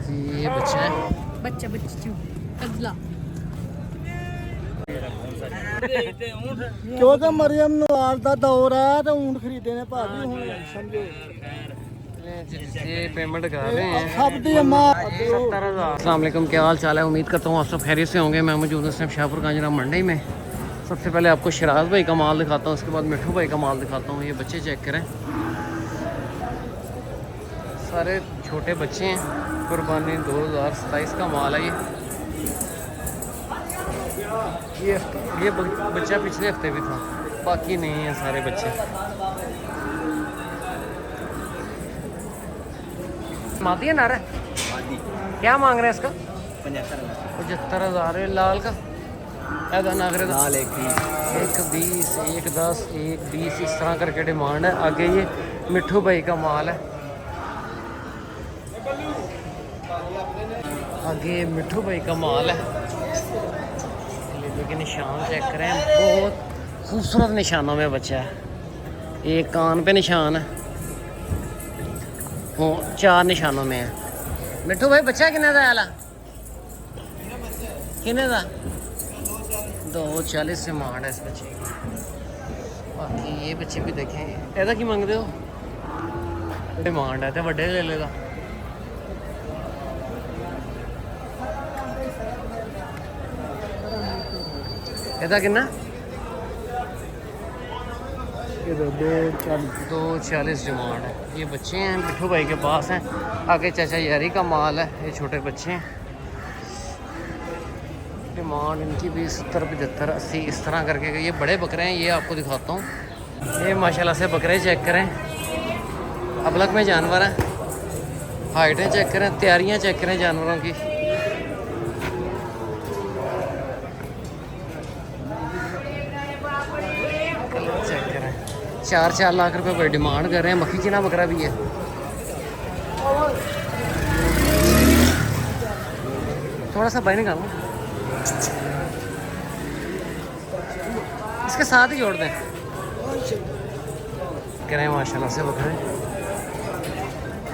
जी ये बच्चा है, बच्चा कजला क्योंकि मरियम नवाज का दौर है तो ऊँट खरीदे ने भाभी हुण समझो ये पेमेंट करा रहे हैं। सब दी अम्मा 70,000। अस्सलाम वालेकुम, क्या हाल चाल है? उम्मीद करता हूँ आप सब खैरियत से होंगे। मैं मौजूद हूँ शाहपुर कांजरा मंडी में। सबसे पहले आपको शराज भाई का माल दिखाता हूँ, उसके बाद मिठू भाई का माल दिखाता हूँ। ये बच्चे चेक करें, सारे छोटे बच्चे हैं। कुर्बानी 2027 का माल है ये बच्चा पिछले हफ्ते भी था, बाकी नहीं है सारे बच्चे। मादी है नारा, क्या मांग रहे हैं इसका? 75,000। लाल का नागरे लाल 120, 110, 120 इस तरह करके डिमांड है। आगे ये मिठू भाई का माल है, आगे मिठू भाई का माल है। लेकिन निशान चेक करें, बहुत खूबसूरत निशानों में बच्चा है। एक कान पे निशान है, वो 4 निशानों में है। मिठू भाई बच्चा किन्ने दा आला? किन्ने दा? 240 से मांड है इस बच्चे की। बाकी ये बच्चे भी देखें, ऐसा की मंगते हो? डिमांड है तो बड़े ले लेगा। ਇਹਦਾ कितना? 240 डिमांड है। ये बच्चे हैं मिठू भाई के पास हैं। आगे चाचा यारी का माल है, ये छोटे बच्चे हैं। डिमांड इनकी भी 70, 75, 80 इस तरह करके। ये बड़े बकरे हैं, ये आपको दिखाता हूँ। ये माशाल्लाह से बकरे चेक करें, अबलग में जानवर हैं। हाइटें चेक करें, तैयारियाँ चेक करें जानवरों की। चेक करें, 4 लाख रुपए कोई डिमांड कर रहे हैं। मक्खी चीना बकरा भी है। थोड़ा सा बाहर निकालो, इसके साथ ही जोड़ दें। करें माशाल्लाह से बकरे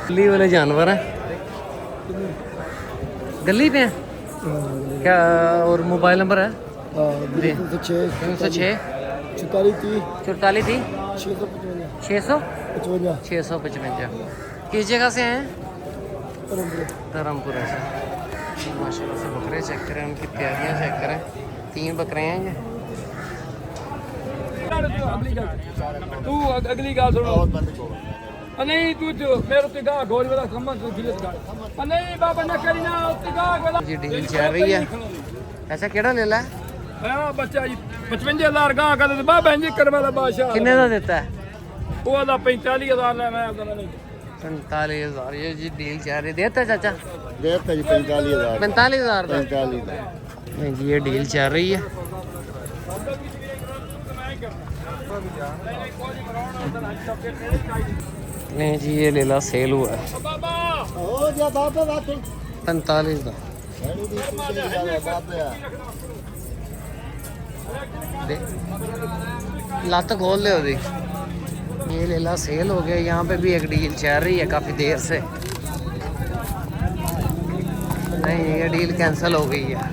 गली वाले जानवर हैं, गली पे हैं क्या? और मोबाइल नंबर है 306 44 30 655। किस जगह से हैं? धर्मपुरा से। माशाल्लाह से बकरे चेक करें, उनकी तैयारियां चेक करें। 3 बकरे हैं ये। तू अगली गाल सुनो। नहीं तू मेरे ते गा गोल वाला खम्मा तू दिले गा। नहीं बाबा ना करी ना ते गा वाला। जी डील चल रही है। ऐसा केड़ा ले ला? हां बच्चा जी 55,000 गा का ते बाबा जी कर वाला बादशाह। कितने का देता है? वो दा 45,000 ले मैं उधर नहीं। 45,000 ये जी डील चल रही। देता चाचा? देता जी 45,000 45,000 का। 45 नहीं जी ये डील चल रही है। नहीं जी ये लेला सेल हुआ है 45 का। लत खोल ले दी। ये लेला सेल हो गया। यहाँ पे भी एक डील चल रही है काफ़ी देर से। नहीं ये डील कैंसिल हो गई है।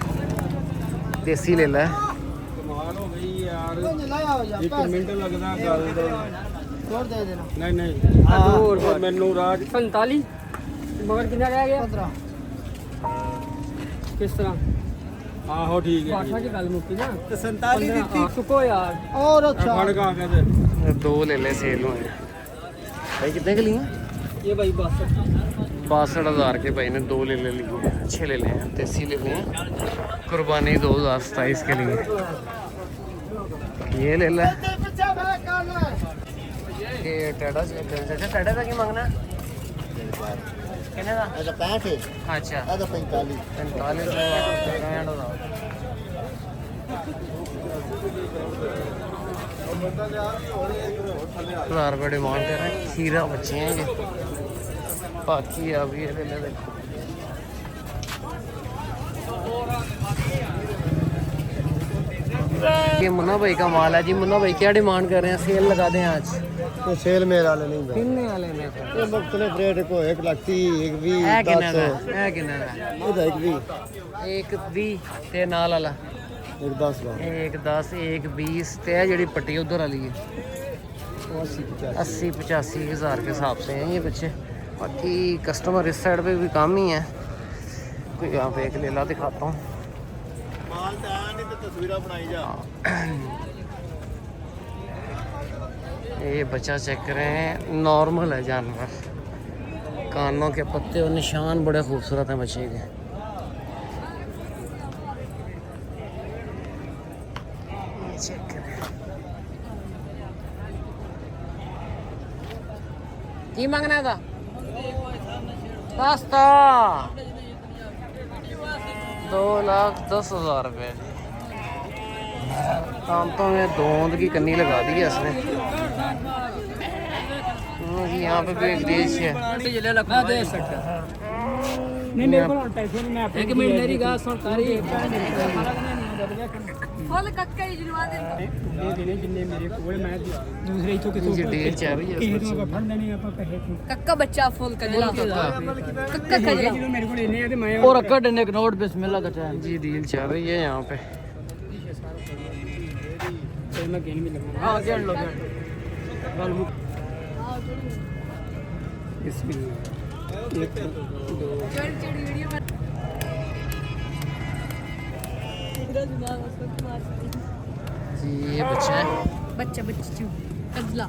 देसी लेला है। एक मिनट लगदा गल छोड़ दे देना। नहीं मैनू राज 45 मगर कितना रह गया? 15 किस तरह? आहो ठीक है बादशाह की गल मुक्की ना। 47 दी चुको यार। और अच्छा फड़ का कहते 2 लेले सेल हुए हैं। भाई कितने के लिए? ये भाई 62,000 के भाई ने 2 ले लिए। अच्छे ले लिए हैं, देसी ले लिए हैं। कुर्बानी 2027 के लिए। ये ले ले। ये टेढ़ा टेढ़ा का क्या मांगना? कितने का? अच्छा 65 अच्छा अच्छा 45 45,000 रुपये डिमांड कर रहे हैं। खीरा बच्चे हैं ये। बाकी अब ये ले ले देखो। ये मुन्ना भाई का माल है जी। मुन्ना भाई क्या डिमांड कर रहे हैं? सेल लगा दें आज। ਤੇ ਸੇਲ ਮੇਲ ਵਾਲੇ ਨਹੀਂ ਹੁੰਦੇ किन्ने वाले ने ਇਹ ਮੁxtਲਿਫ ਰੇਟ ਕੋ 1 ਲੱਖ 30 1 20 ਇਹ ਕਿੰਨਾ 10 ਦਾ ਇਹ ਕਿੰਨਾ ਦਾ ਇਹਦਾ 1 20 ਇੱਕ 20 ਤੇ ਨਾਲ ਵਾਲਾ 1 10 ਦਾ ਇੱਕ 10 ਇੱਕ 20 ਤੇ ਇਹ ਜਿਹੜੀ पट्टी उधर वाली है ਉਹ 80 80-85 हज़ार के हिसाब से हैं ये बच्चे। बाकी कस्टमर इस साइड पे भी कम ही है। कोई यहाँ पे एक लेला दिखाता हूँ। ਮਾਲ ਤਾਂ ਆਇਆ ਨਹੀਂ ਤੇ ਤਸਵੀਰਾਂ ਬਣਾਈ ਜਾ ये बच्चा चेक कर रहे हैं, नॉर्मल है जानवर। कानों के पत्ते और निशान बड़े खूबसूरत हैं बच्चे के। ये चेक करें की मांगना था सस्ता 2,10,000 रुपये। कांतों में दोंद की कन्नी लगा दी है इसने। जी यहाँ पे भी एक देश है। मैं दे सकता नहीं मेरे को पैसे नहीं मैं एक मिनट मेरी गास सुन कारी फुल कक्का ही जुलवा दे देने जिन्ने मेरे कोल मैं दूसरे ही तो किसी ये डील चल रही है इस किसी बच्चे को की। फंड नहीं आपा पैसे कक्का बच्चा फुल कजला कक्का कजला जो मेरे को लेने हैं तो मैं और अक्का डंडे का नोट बिस्मिल्लाह का टाइम जी डील चल रही है यहाँ पे। मैं गेम में लगा हां गेम लो इसमें एक दो चढ़ वीडियो में जी ये बच्चा है बच्चा बच्चा कजला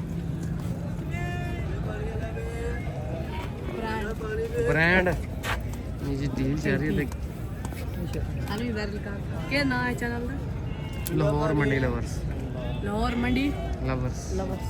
ब्रांड। ये जी डील चल रही है अली वैरल का क्या नाम है चैनल का लाहौर मंडी लवर्स। लाहौर मंडी लवर्स लवर्स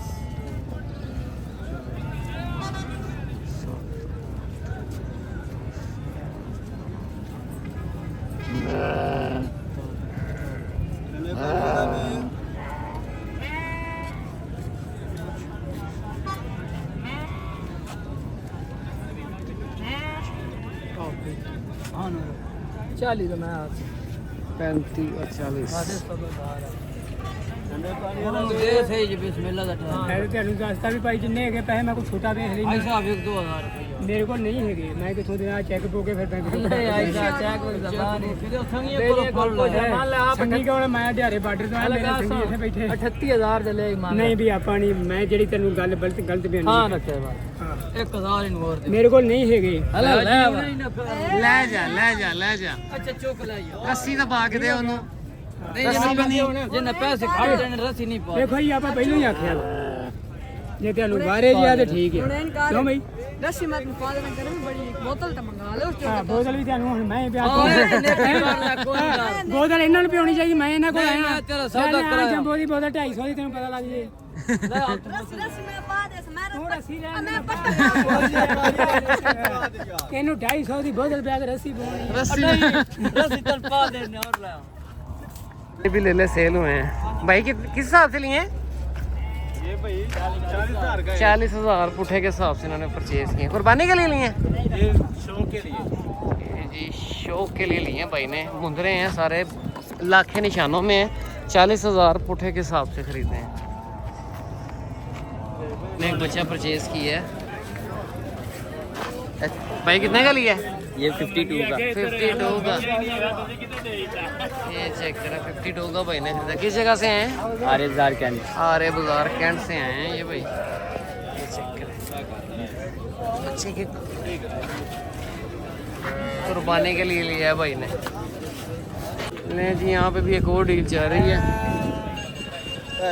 चाली तो मैं 35 और 40। मैं ਤੁਹਾਨੂੰ ਦੱਸਦਾ ਵੀ ਭਾਈ ਜਿੰਨੇ ਹੈਗੇ ਪੈਸੇ ਮੈਂ ਕੋਈ ਛੋਟਾ ਵੇਖ ਲਈ ऐसा आप 1-2 हज़ार ਮੇਰੇ ਕੋਲ ਨਹੀਂ ਹੈਗੇ ਮੈਂ ਕਿਥੋਂ ਦੇਣਾ ਚੈੱਕ ਬੋਕੇ ਫਿਰ ਬੈਂਕ ਤੋਂ ਸੰਗੀ ਕੋਲ ਮੈਂ ਦਿਹਾੜੇ ਬਾਰਡਰ ਤੋਂ ਆਇਆ ਮੇਰੇ ਸੰਗੀ ਇੱਥੇ ਬੈਠੇ 38,000 ਦੇ ਲੈ ਨਹੀਂ ਵੀ ਆਪਾਂ ਨਹੀਂ ਮੈਂ ਜਿਹੜੀ ਤੈਨੂੰ ਗੱਲ ਗਲਤ ਬਿਆਨ ਹਾਂ ਰੱਖਿਆ ਬਾਤ 1,000 ਹੀ ਹੋਰ ਮੇਰੇ ਕੋਲ ਨਹੀਂ ਹੈਗੇ ਲੈ ਜਾ ਅੱਛਾ ਚੁੱਕ ਲੈ ਜਾ ਰੱਸੀ ਤਾਂ ਪਾ ਕੇ ਦੇ ਉਹਨੂੰ ਜਿੰਨੇ ਪੈਸੇ ਖੜ ਜਾਣ ਰੱਸੀ ਨਹੀਂ ਪਾ ਦੇਖੋ ਜੀ ਆਪਾਂ ਪਹਿਲਾਂ ਹੀ ਆਖਿਆ ਜੇ ਤੁਹਾਨੂੰ ਬਾਰੇ ਜੀ ਆ ਤੇ ਠੀਕ ਹੈ ਕਿਉਂ ਬਈ रस्सी मत मुका देना गर्मी बड़ी बोतल तो मंगा लो उसके ਹਾਂ ਬੋਤਲ ਵੀ ਤੁਹਾਨੂੰ ਹੁਣ ਮੈਂ ਪਿਆ ਬੋਤਲ ਇਹਨਾਂ ਨੂੰ ਪਿਉਣੀ ਚਾਹੀਦੀ ਮੈਂ ਇਹਨਾਂ ਕੋਲ ਆਇਆ ਤੇਰਾ ਸੌਦਾ ਕਰਾਇਆ। ਜੰਬੋ ਦੀ ਬੋਤਲ 250 ਦੀ ਤੈਨੂੰ ਪਤਾ ਲੱਗ ਜੇ रस्सी में पा दे ਤੂੰ ਰੱਸੀ ਲੈ मैं पट्टा ਇਹਨੂੰ 250 ਦੀ ਬੋਤਲ ਪਿਆ ਕੇ ਰੱਸੀ ਪਾਉਣੀ रस्सी तल पा देने और ले ये भी ले ले सेल हुए हैं भाई किस हिसाब से लिए हैं? ਇਹ ਭਾਈ 40,000 का 40,000 पुठे के हिसाब से इन्होंने परचेज किए। कुर्बानी के लिए लिए हैं ये शो के लिए ये जी शौक के लिए लिए हैं भाई ने। मुंदरे हैं सारे लाखे निशानों में हैं। 40,000 पुठे के हिसाब से खरीदे हैं। ने एक बच्चा परचेज किया है भाई। कितने का लिया है? ये 52 का 52 का। ये चेक करा 52 का भाई ने खरीदा। किस जगह से हैं? आर कैंट आरे बाजार कैंट से आए हैं ये भाई। ये चेक करें बच्चे की कुर्बानी के लिए लिया है भाई ने। ले जी यहाँ पे भी एक और डील चल रही है। 140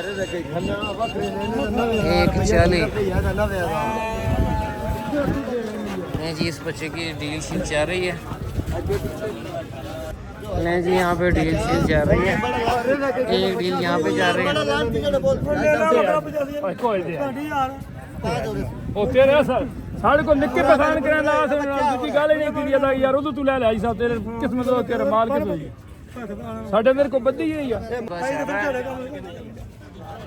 नहीं जी इस बच्चे की डील शीट चल रही है। नहीं जी यहाँ पे डील शीट चल रही है। एक डील यहाँ पे चल रही है। ਉਹ ਤੇਰੇ ਸਾਡੇ ਕੋਲ ਨਿੱਕੇ ਪਛਾਣ ਕਰਨ ਲਾ ਦੂਜੀ ਗੱਲ ਹੀ ਨਹੀਂ ਕੀਤੀ ਜਾਂਦਾ ਯਾਰ ਉਦੋਂ ਤੂੰ ਲੈ ਲਿਆ ਸਾਹਿਬ ਤੇਰੇ ਕਿਸਮਤ ਦਾ ਤੇਰਾ ਮਾਲ ਕਿਦੋਂ ਜੀ ਸਾਡੇ ਮੇਰੇ ਕੋਲ ਬੱਦੀ ਹੀ ਆ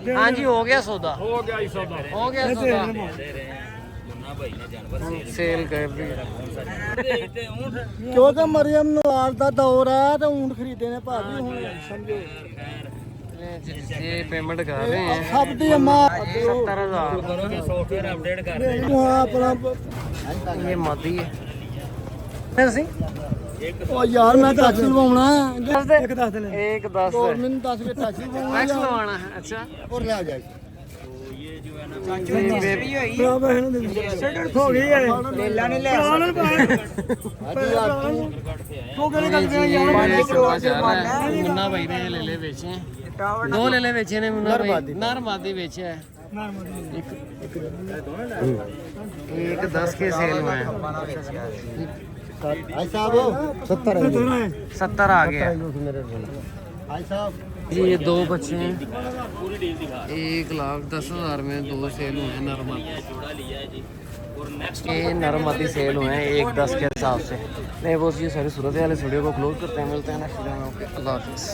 हाँ जी हो गया सौदा। ਹੋ ਗਿਆ ਇਸ ਦਾ हो गया सौदा। सेल कर दी। ਕਿਉਂਕਿ ਮਰੀਮ ਨਵਾਜ਼ ਦਾ ਦੌਰ ਹੈ ਤੇ ਊਂਟ ਖਰੀਦੇ ਨੇ ਭਾਜੀ ਹੁਣ ਸਮਝੋ ये पेमेंट कर रहे हैं ਸਭ ਦੀ ਅੰਮਾ 70,000 ਸੌਫਟਵੇਅਰ ਅਪਡੇਟ ਕਰ ਤੂੰ ਆਪਣਾ ये मादी है merci ਉਹ ਯਾਰ ਮੈਂ ਟੈਕਸ ਲਵਾਉਣਾ एक 10 ਹੋਰ ਮੈਨੂੰ ਦੱਸ ਕੇ ਟੈਕਸ ਲਵਾਉਣਾ टैक्स लगवाना है अच्छा ਹੋਰ ਲੈ ਜਾ ਹੋ ਗਈ ਹੈ ਨੀਲਾ ਨਹੀਂ ਲੈ मुन्ना भाई ने ले ले बेचे हैं 2 ले ले बेचे ने मुन्ना भाई नर मादी बेचे है एक 10 के सेल में है ਭਾਈ ਸਾਹਿਬ 70 70 आ गया ਭਾਈ ਸਾਹਿਬ जी ये 2 बच्चे हैं 1,10,000 में 2 सेल हुए हैं नरमद ये नरमदी सेल हुए हैं 1,10 के हिसाब से नहीं वो ये सारी सूरत वाले वीडियो को क्लोज करते हैं मिलते हैं नेक्स्ट वीडियो में ओके अल्लाह हाफिज़।